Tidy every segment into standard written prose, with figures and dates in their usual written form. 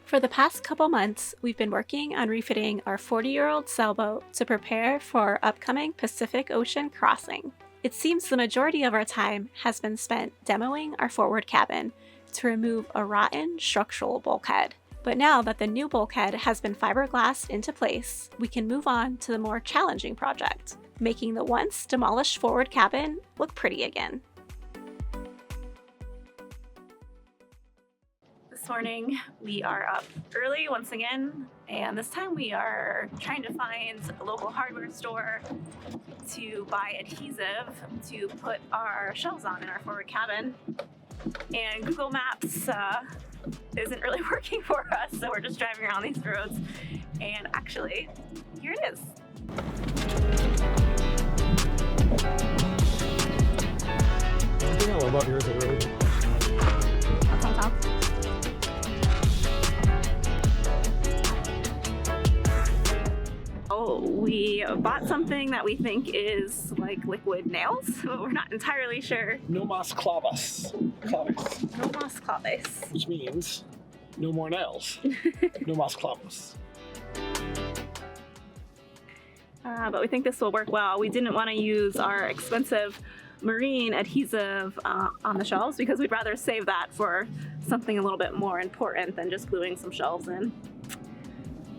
For the past couple months, we've been working on refitting our 40-year-old sailboat to prepare for our upcoming Pacific Ocean crossing. It seems the majority of our time has been spent demoing our forward cabin to remove a rotten structural bulkhead. But now that the new bulkhead has been fiberglassed into place, we can move on to the more challenging project, making the once demolished forward cabin look pretty again. This morning we are up early once again, and this time we are trying to find a local hardware store to buy adhesive to put our shelves on in our forward cabin. And Google Maps isn't really working for us, so we're just driving around these roads, and actually, here it is. One thing I love out here is the road. What's on top? Oh, we bought something that we think is like liquid nails, but we're not entirely sure. No más clavas. No más claves. Which means no more nails. No más clavos. But we think this will work well. We didn't want to use our expensive marine adhesive on the shelves because we'd rather save that for something a little bit more important than just gluing some shelves in.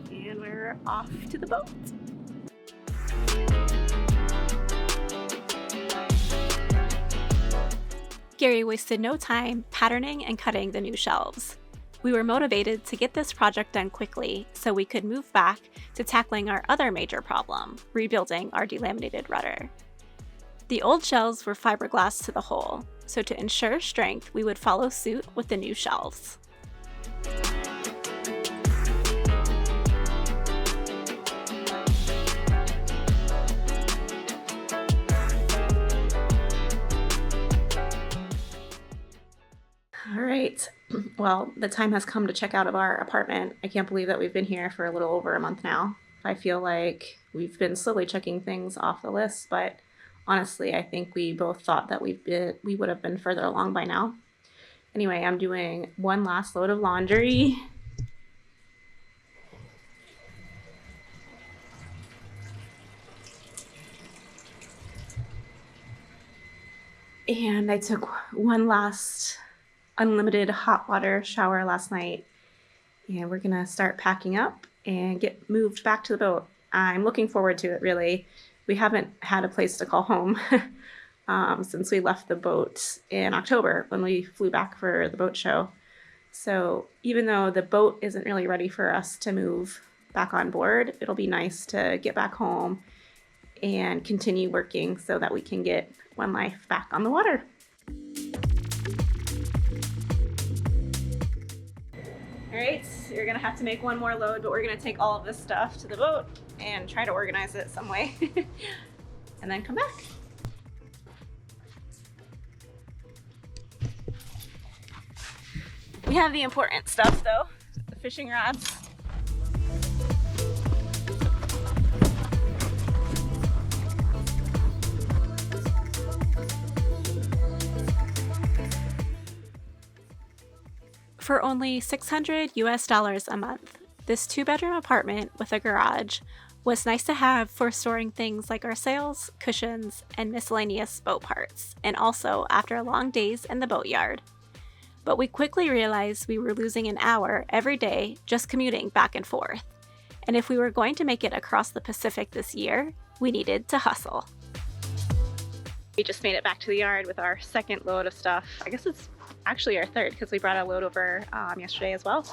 And we're off to the boat. Gary wasted no time patterning and cutting the new shelves. We were motivated to get this project done quickly so we could move back to tackling our other major problem, rebuilding our delaminated rudder. The old shelves were fiberglass to the hull, so to ensure strength, we would follow suit with the new shelves. All right, well, the time has come to check out of our apartment. I can't believe that we've been here for a little over a month now. I feel like we've been slowly checking things off the list, but honestly, I think we both thought that we would have been further along by now. Anyway, I'm doing one last load of laundry. And I took one last unlimited hot water shower last night, and we're gonna start packing up and get moved back to the boat. I'm looking forward to it, really. We haven't had a place to call home since we left the boat in October when we flew back for the boat show. So even though the boat isn't really ready for us to move back on board, it'll be nice to get back home and continue working so that we can get One Life back on the water. All right, you're gonna have to make one more load, but we're gonna take all of this stuff to the boat and try to organize it some way and then come back. We have the important stuff though, the fishing rods. For only $600 US a month, this 2-bedroom apartment with a garage was nice to have for storing things like our sails, cushions, and miscellaneous boat parts, and also after long days in the boatyard. But we quickly realized we were losing an hour every day just commuting back and forth. And if we were going to make it across the Pacific this year, we needed to hustle. We just made it back to the yard with our second load of stuff. I guess it's actually our third because we brought a load over yesterday as well.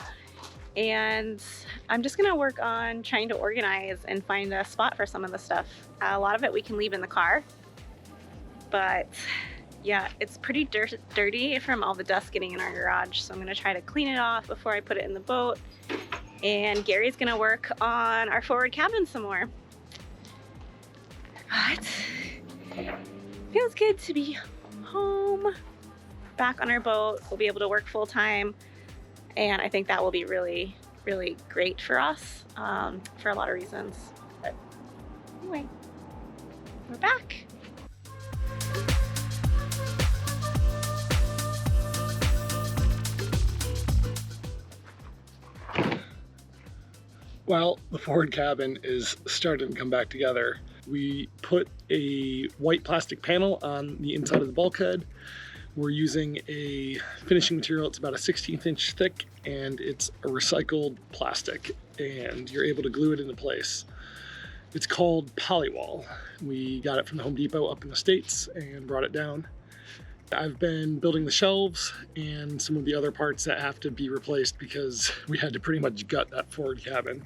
And I'm just gonna work on trying to organize and find a spot for some of the stuff. A lot of it we can leave in the car, but yeah, it's pretty dirty from all the dust getting in our garage. So I'm gonna try to clean it off before I put it in the boat. And Gary's gonna work on our forward cabin some more. But feels good to be home, back on our boat. We'll be able to work full time, and I think that will be really, really great for us for a lot of reasons. But anyway, we're back. Well, the forward cabin is starting to come back together. We put a white plastic panel on the inside of the bulkhead. We're using a finishing material. It's about a 16th inch thick, and it's a recycled plastic, and you're able to glue it into place. It's called Polywall. We got it from the Home Depot up in the States and brought it down. I've been building the shelves and some of the other parts that have to be replaced because we had to pretty much gut that forward cabin.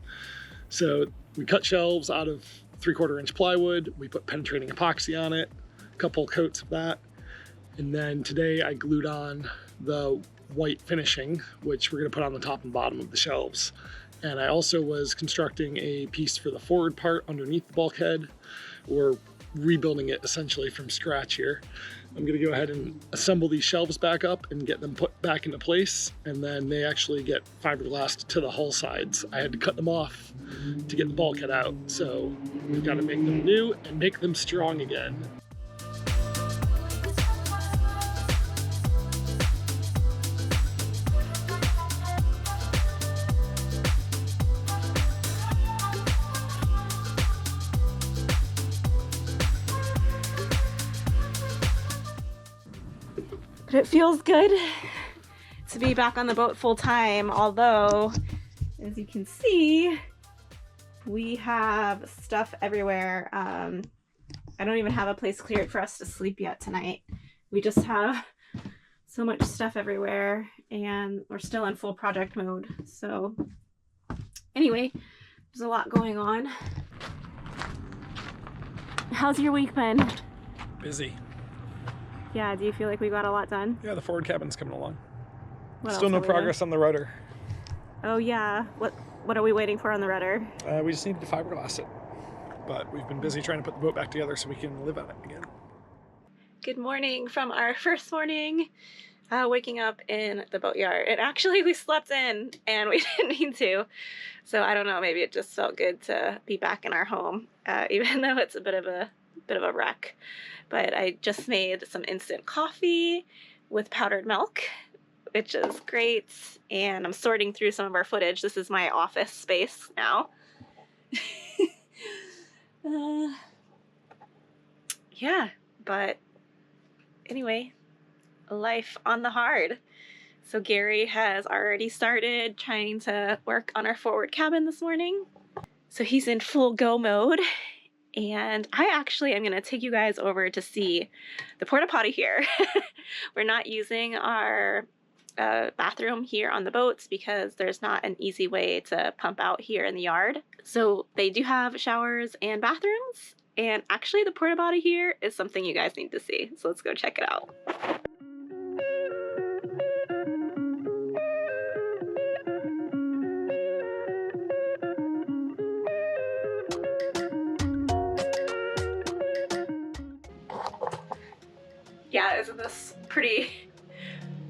So we cut shelves out of 3/4 inch plywood. We put penetrating epoxy on it, a couple coats of that. And then today I glued on the white finishing, which we're gonna put on the top and bottom of the shelves. And I also was constructing a piece for the forward part underneath the bulkhead. We're rebuilding it essentially from scratch here. I'm gonna go ahead and assemble these shelves back up and get them put back into place, and then they actually get fiberglassed to the hull sides. I had to cut them off to get the bulkhead out, so we've got to make them new and make them strong again. But it feels good to be back on the boat full time, although, as you can see, we have stuff everywhere. I don't even have a place cleared for us to sleep yet tonight. We just have so much stuff everywhere, and we're still in full project mode. So anyway, there's a lot going on. How's your week been? Busy. Yeah, do you feel like we got a lot done? Yeah, the forward cabin's coming along. What Still else no are we doing? progress on the rudder. Oh yeah, what are we waiting for on the rudder? We just need to fiberglass it. But we've been busy trying to put the boat back together so we can live on it again. Good morning from our first morning waking up in the boatyard. And actually we slept in and we didn't need to. So I don't know, maybe it just felt good to be back in our home, even though it's a bit of a wreck. But I just made some instant coffee with powdered milk, which is great. And I'm sorting through some of our footage. This is my office space now. Yeah, but anyway, life on the hard. So Gary has already started trying to work on our forward cabin this morning. So he's in full go mode. And I actually am going to take you guys over to see the Porta Potty here. We're not using our bathroom here on the boats because there's not an easy way to pump out here in the yard. So they do have showers and bathrooms. And actually the Porta Body here is something you guys need to see. So let's go check it out. Yeah, isn't this pretty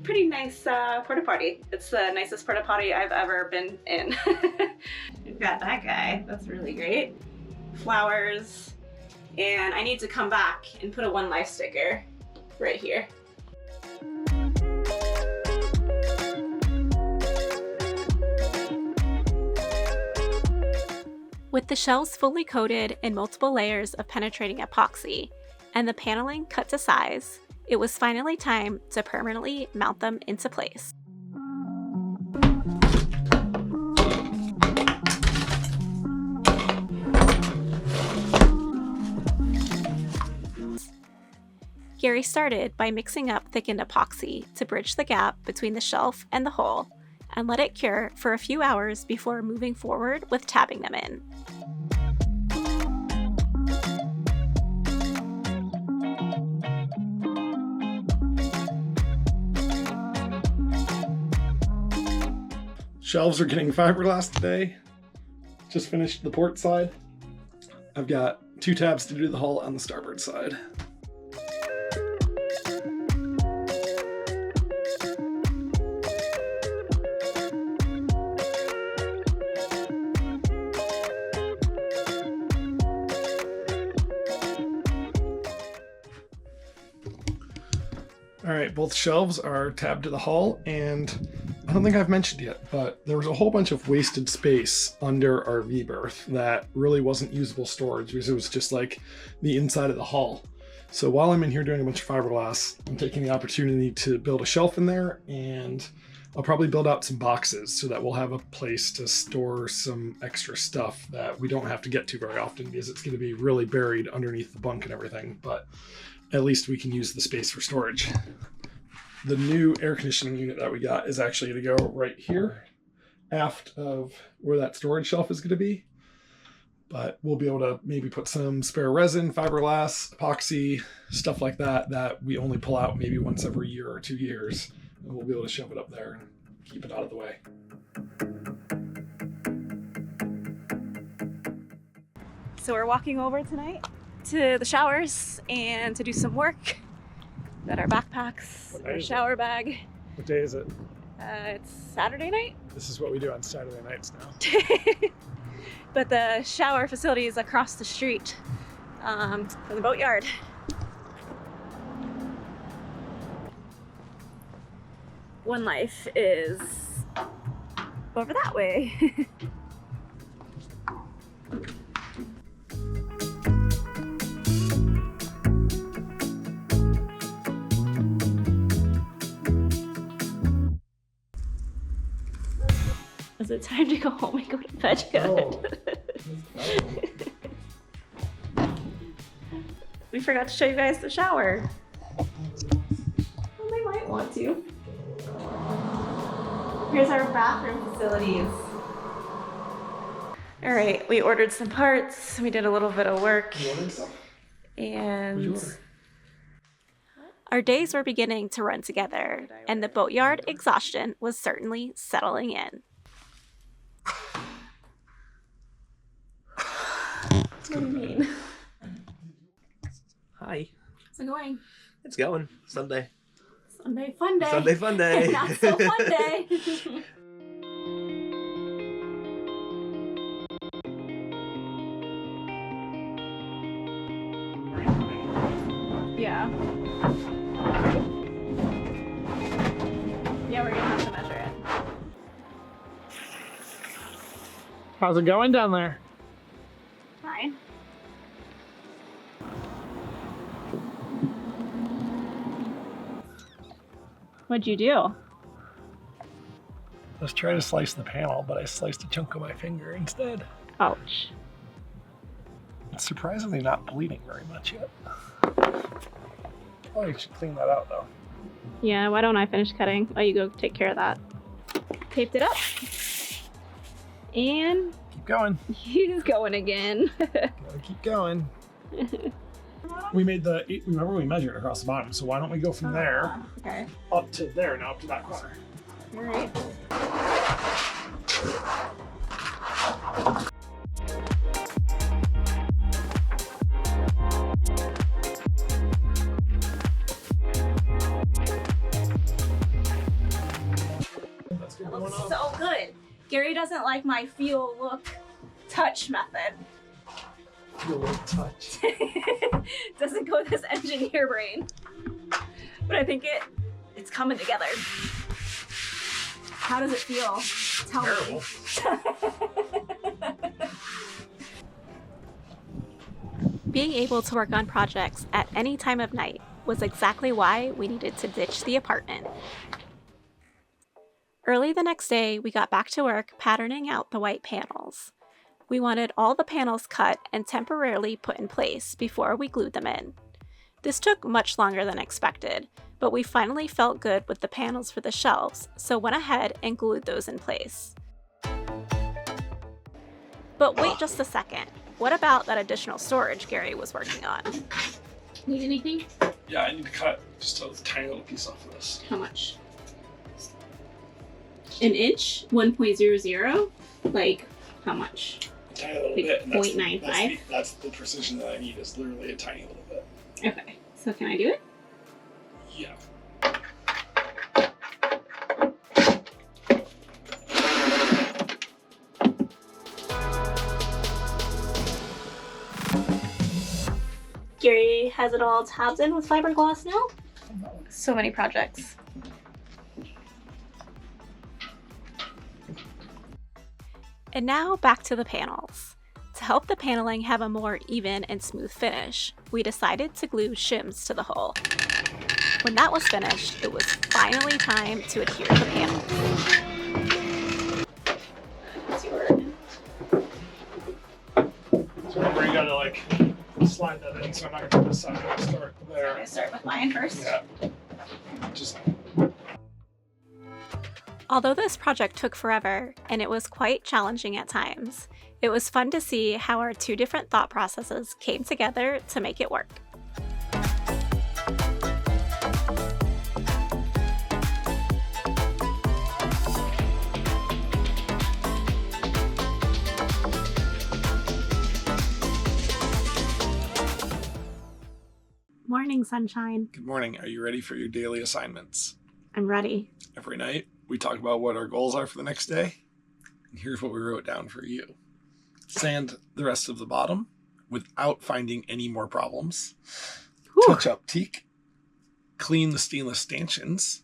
nice porta potty? It's the nicest porta potty I've ever been in. We've got that guy. That's really great. Flowers. And I need to come back and put a One Life sticker right here. With the shelves fully coated in multiple layers of penetrating epoxy and the paneling cut to size, it was finally time to permanently mount them into place. Gary started by mixing up thickened epoxy to bridge the gap between the shelf and the hole, and let it cure for a few hours before moving forward with tabbing them in. Shelves are getting fiberglass today. Just finished the port side. I've got 2 tabs to do the hull on the starboard side. All right, both shelves are tabbed to the hull, and I don't think I've mentioned yet, but there was a whole bunch of wasted space under our V-berth that really wasn't usable storage because it was just like the inside of the hull. So while I'm in here doing a bunch of fiberglass, I'm taking the opportunity to build a shelf in there, and I'll probably build out some boxes so that we'll have a place to store some extra stuff that we don't have to get to very often because it's going to be really buried underneath the bunk and everything, but at least we can use the space for storage. The new air conditioning unit that we got is actually going to go right here, aft of where that storage shelf is going to be. But we'll be able to maybe put some spare resin, fiberglass, epoxy, stuff like that, that we only pull out maybe once every year or 2 years. And we'll be able to shove it up there and keep it out of the way. So we're walking over tonight to the showers and to do some work. Got our backpacks, our shower bag. What day is it? It's Saturday night. This is what we do on Saturday nights now. But the shower facility is across the street from the boatyard. One Life is over that way. Is it time to go home and go to bed yet? Oh. We forgot to show you guys the shower. Well, they might want to. Here's our bathroom facilities. All right, we ordered some parts. We did a little bit of work. You ordered stuff? And our days were beginning to run together, and the boatyard exhaustion was certainly settling in. What do you mean? Hi. How's it going? It's going. Sunday. Sunday fun day. Sunday fun day. Not so fun day. Yeah. Yeah, we're gonna have to measure it. How's it going down there? Fine. What'd you do? I was trying to slice the panel, but I sliced a chunk of my finger instead. Ouch. It's surprisingly not bleeding very much yet. Probably should clean that out though. Yeah, why don't I finish cutting? Oh, you go take care of that. Taped it up. And Keep going. he's going again. Gotta keep going. We made remember we measured across the bottom, so why don't we go from there Okay. up to there, now up to that corner. All right. That looks so good. Gary doesn't like my feel, look, touch method. Feel a touch. Doesn't go with his engineer brain. But I think it's coming together. How does it feel? Tell Terrible. me. Being able to work on projects at any time of night was exactly why we needed to ditch the apartment. Early the next day, we got back to work patterning out the white panels. We wanted all the panels cut and temporarily put in place before we glued them in. This took much longer than expected, but we finally felt good with the panels for the shelves, so went ahead and glued those in place. But wait just a second. What about that additional storage Gary was working on? Need anything? Yeah, I need to cut just a tiny little piece off of this. How much? An inch? 1.00? Like, how much? A tiny little Like bit. and that's the- 0.95? That's the precision that I need, is literally a tiny little bit. Okay, so can I do it? Yeah. Gary has it all tabbed in with fiberglass now. So many projects. And now back to the panels. To help the paneling have a more even and smooth finish, we decided to glue shims to the hull. When that was finished, it was finally time to adhere the panels. So remember, you gotta like slide that in, so I'm not gonna put this side. I'm gonna start there. I'm gonna start with mine first. Yeah. Just. Although this project took forever, and it was quite challenging at times, it was fun to see how our two different thought processes came together to make it work. Morning, sunshine. Good morning. Are you ready for your daily assignments? I'm ready. Every night, we talk about what our goals are for the next day. And here's what we wrote down for you. Sand the rest of the bottom without finding any more problems. Whew. Touch up teak. Clean the stainless stanchions.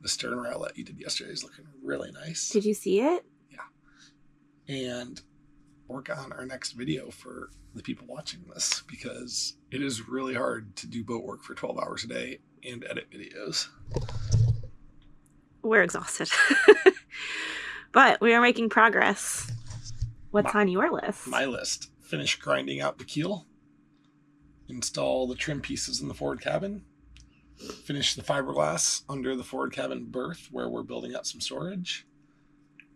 The stern rail that you did yesterday is looking really nice. Did you see it? Yeah. And work on our next video for the people watching this, because it is really hard to do boat work for 12 hours a day and edit videos. We're exhausted. But we are making progress. What's on your list? My list: finish grinding out the keel, install the trim pieces in the forward cabin, finish the fiberglass under the forward cabin berth where we're building up some storage,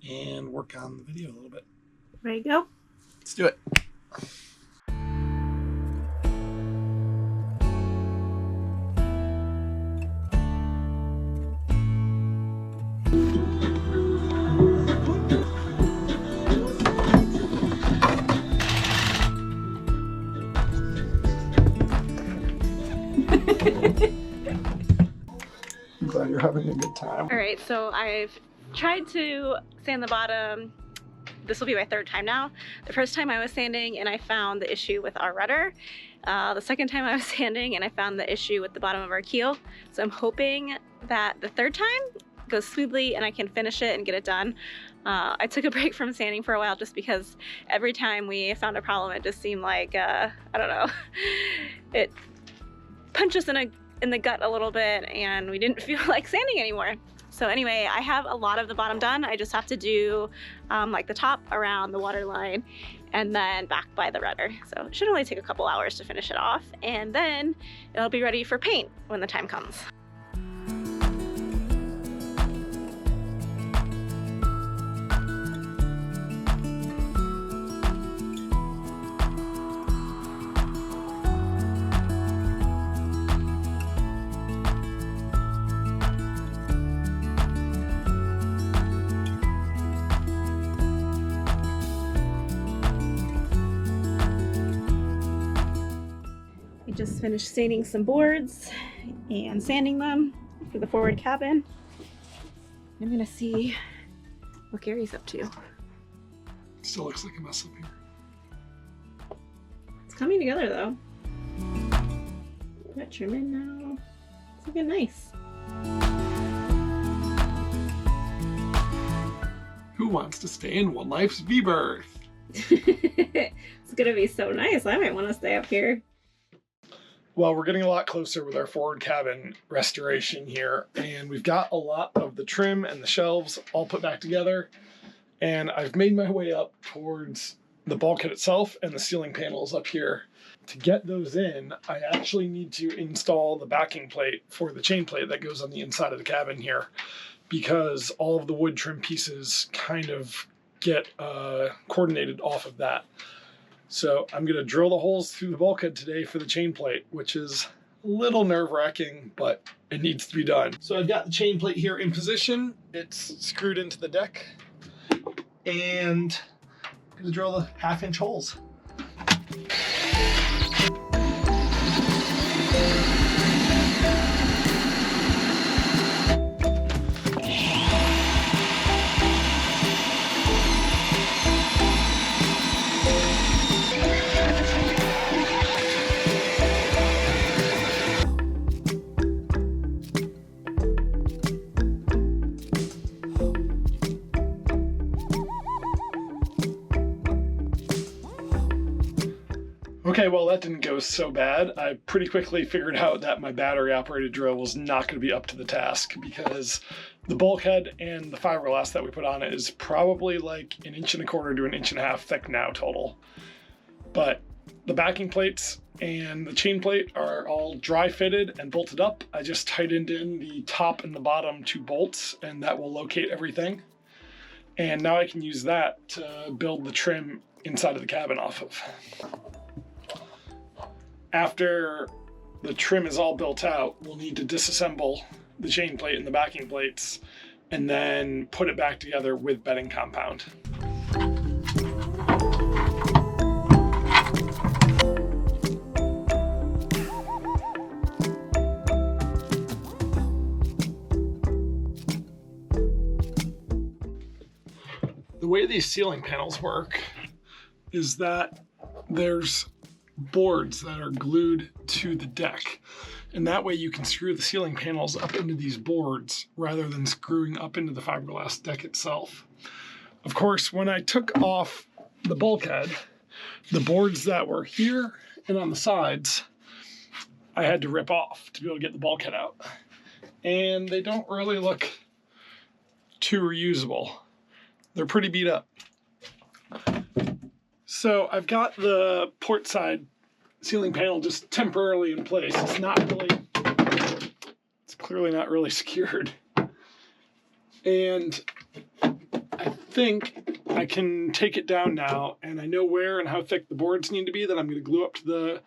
and work on the video a little bit. Ready to go? Let's do it. I'm glad you're having a good time. All right, so I've tried to sand the bottom. This will be my third time now. The first time I was sanding and I found the issue with our rudder. The second time I was sanding and I found the issue with the bottom of our keel. So I'm hoping that the third time goes smoothly and I can finish it and get it done. I took a break from sanding for a while just because every time we found a problem, it just seemed like, I don't know, it punched us in the gut a little bit and we didn't feel like sanding anymore. So anyway, I have a lot of the bottom done. I just have to do like the top around the water line and then back by the rudder. So it should only take a couple hours to finish it off, and then it'll be ready for paint when the time comes. Just finished staining some boards and sanding them for the forward cabin. I'm gonna see what Gary's up to. Still looks like a mess up here. It's coming together though. Got trim in now. It's looking nice. Who wants to stay in One Life's V-berth? It's gonna be so nice. I might want to stay up here. Well, we're getting a lot closer with our forward cabin restoration here, and we've got a lot of the trim and the shelves all put back together, and I've made my way up towards the bulkhead itself and the ceiling panels up here. To get those in, I actually need to install the backing plate for the chain plate that goes on the inside of the cabin here, because all of the wood trim pieces kind of get coordinated off of that. So I'm going to drill the holes through the bulkhead today for the chain plate, which is a little nerve-wracking, but it needs to be done. So I've got the chain plate here in position. It's screwed into the deck, and I'm going to drill the 1/2-inch holes. Okay, well, that didn't go so bad. I pretty quickly figured out that my battery-operated drill was not going to be up to the task because the bulkhead and the fiberglass that we put on it is probably like 1.25 to 1.5 inches thick now total. But the backing plates and the chain plate are all dry fitted and bolted up. I just tightened in the top and the bottom 2 bolts, and that will locate everything. And now I can use that to build the trim inside of the cabin off of. After the trim is all built out, we'll need to disassemble the chain plate and the backing plates and then put it back together with bedding compound. The way these ceiling panels work is that there's boards that are glued to the deck, and that way you can screw the ceiling panels up into these boards rather than screwing up into the fiberglass deck itself. Of course, when I took off the bulkhead, the boards that were here and on the sides I had to rip off to be able to get the bulkhead out, and they don't really look too reusable. They're pretty beat up. So I've got the port side ceiling panel just temporarily in place. It's clearly not really secured. And I think I can take it down now, and I know where and how thick the boards need to be that I'm going to glue up to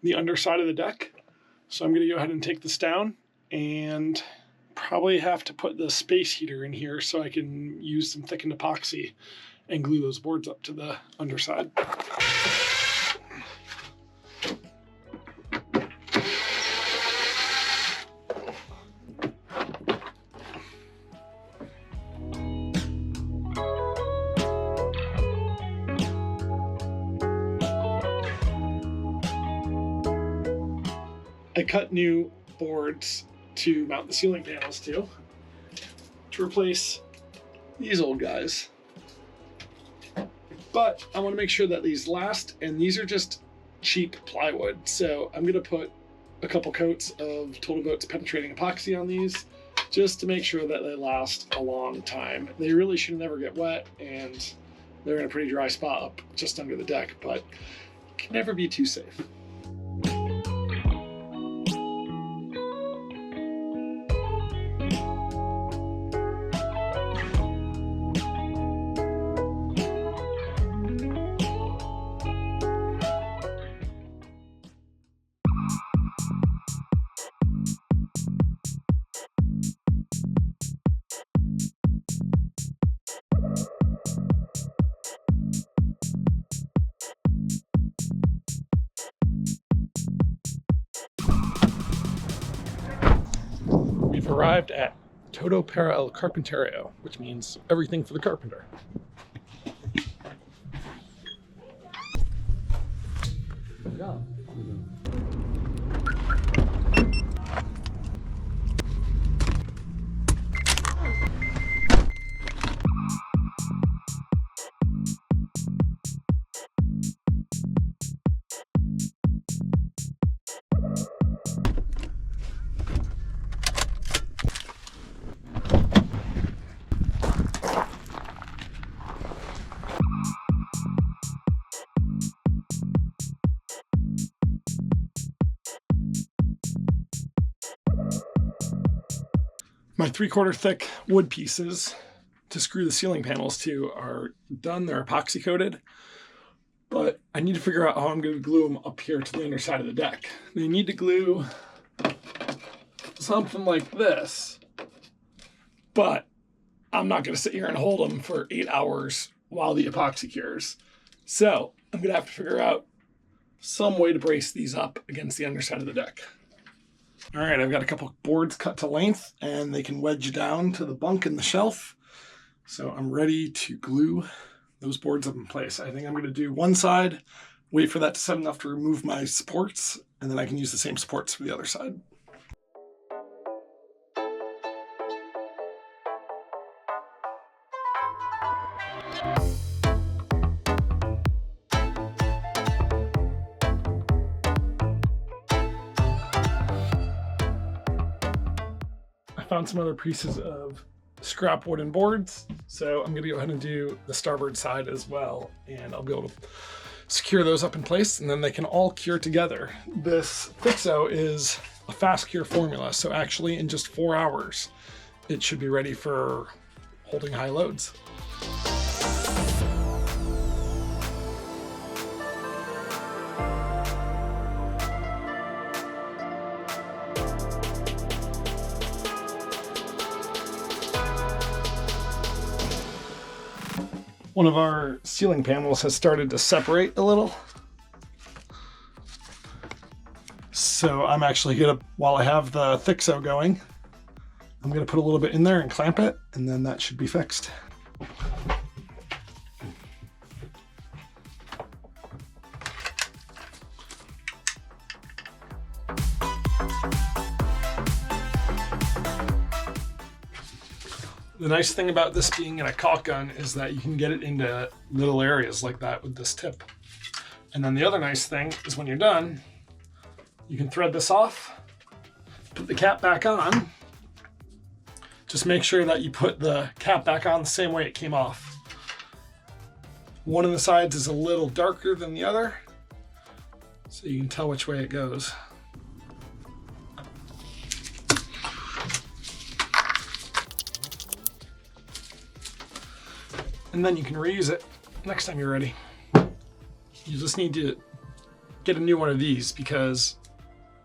the underside of the deck. So I'm going to go ahead and take this down and probably have to put the space heater in here so I can use some thickened epoxy and glue those boards up to the underside. I cut new boards to mount the ceiling panels to replace these old guys. But I want to make sure that these last, and these are just cheap plywood. So I'm going to put a couple coats of TotalBoat's penetrating epoxy on these just to make sure that they last a long time. They really should never get wet, and they're in a pretty dry spot up just under the deck, but can never be too safe. We've arrived at Todo para el carpintero, which means everything for the carpenter. Good job. My 3/4 thick wood pieces to screw the ceiling panels to are done. They're epoxy coated, but I need to figure out how I'm going to glue them up here to the underside of the deck. They need to glue something like this, but I'm not going to sit here and hold them for 8 hours while the epoxy cures. So I'm going to have to figure out some way to brace these up against the underside of the deck. All right, I've got a couple boards cut to length, and they can wedge down to the bunk and the shelf. So I'm ready to glue those boards up in place. I think I'm going to do one side, wait for that to set enough to remove my supports, and then I can use the same supports for the other side. found some other pieces of scrap wooden boards. So I'm gonna go ahead and do the starboard side as well, and I'll be able to secure those up in place, and then they can all cure together. This Fixo is a fast cure formula, so actually in just 4 hours, it should be ready for holding high loads. One of our ceiling panels has started to separate a little. So I'm actually gonna, while I have the Fixo going, I'm gonna put a little bit in there and clamp it, and then that should be fixed. The nice thing about this being in a caulk gun is that you can get it into little areas like that with this tip. And then the other nice thing is when you're done, you can thread this off, put the cap back on. Just make sure that you put the cap back on the same way it came off. One of the sides is a little darker than the other, so you can tell which way it goes. And then you can reuse it next time you're ready. You just need to get a new one of these because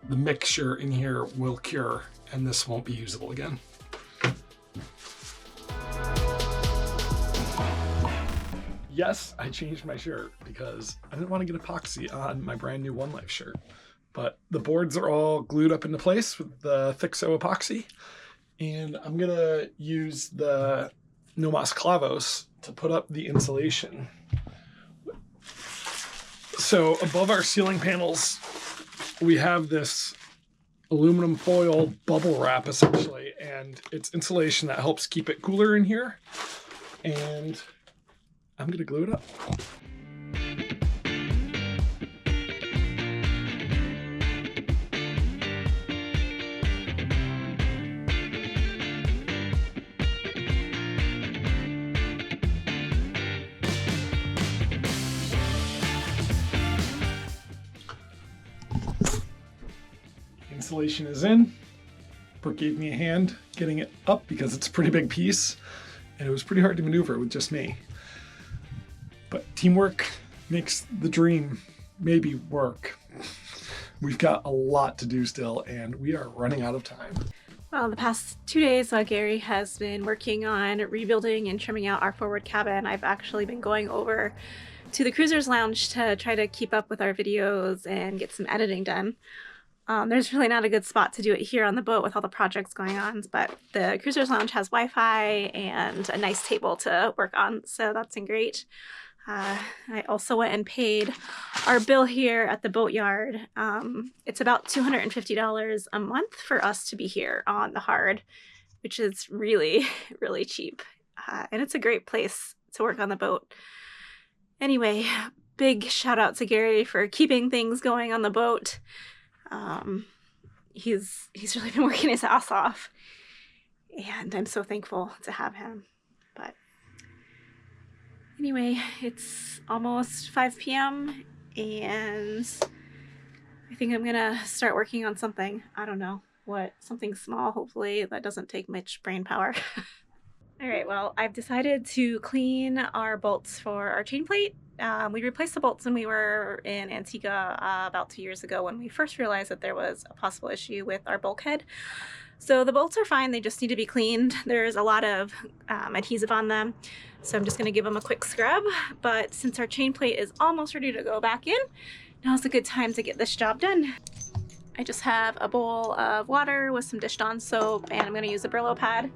the mixture in here will cure and this won't be usable again. Yes, I changed my shirt because I didn't want to get epoxy on my brand new One Life shirt. But the boards are all glued up into place with the Fixo epoxy. And I'm gonna use the No Mas Clavos to put up the insulation. So above our ceiling panels, we have this aluminum foil bubble wrap essentially, and it's insulation that helps keep it cooler in here. And I'm gonna glue it up. Insulation is in. Brooke gave me a hand getting it up because it's a pretty big piece and it was pretty hard to maneuver with just me. But teamwork makes the dream maybe work. We've got a lot to do still and we are running out of time. Well, the past 2 days while Gary has been working on rebuilding and trimming out our forward cabin, I've actually been going over to the Cruiser's Lounge to try to keep up with our videos and get some editing done. There's really not a good spot to do it here on the boat with all the projects going on, but the Cruiser's Lounge has Wi-Fi and a nice table to work on, so that's been great. I also went and paid our bill here at the boatyard. It's about $250 a month for us to be here on the hard, which is really, really cheap. And it's a great place to work on the boat. Anyway, big shout out to Gary for keeping things going on the boat. He's really been working his ass off, and I'm so thankful to have him. But anyway, it's almost 5 p.m. and I think I'm gonna start working on something. I don't know what, something small, hopefully, that doesn't take much brain power. All right, well, I've decided to clean our bolts for our chain plate. We replaced the bolts when we were in Antigua about 2 years ago when we first realized that there was a possible issue with our bulkhead. So the bolts are fine, they just need to be cleaned. There's a lot of adhesive on them, so I'm just gonna give them a quick scrub. But since our chain plate is almost ready to go back in, now's a good time to get this job done. I just have a bowl of water with some Dish Dawn soap, and I'm gonna use a Brillo pad.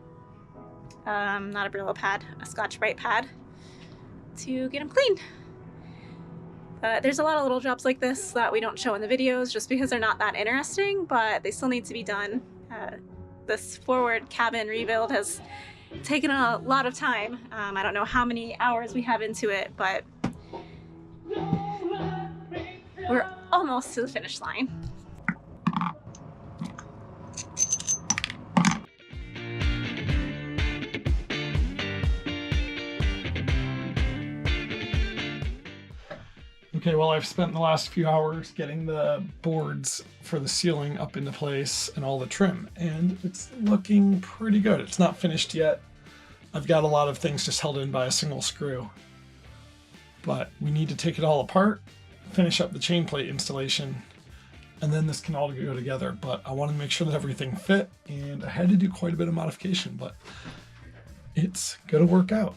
Not a Brillo pad, a Scotch-Brite pad to get them cleaned. There's a lot of little jobs like this that we don't show in the videos just because they're not that interesting, but they still need to be done. This forward cabin rebuild has taken a lot of time. I don't know how many hours we have into it, but we're almost to the finish line. Okay, well, I've spent the last few hours getting the boards for the ceiling up into place and all the trim, and it's looking pretty good. It's not finished yet. I've got a lot of things just held in by a single screw, but we need to take it all apart, finish up the chain plate installation, and then this can all go together. But I wanted to make sure that everything fit, and I had to do quite a bit of modification, but it's gonna work out.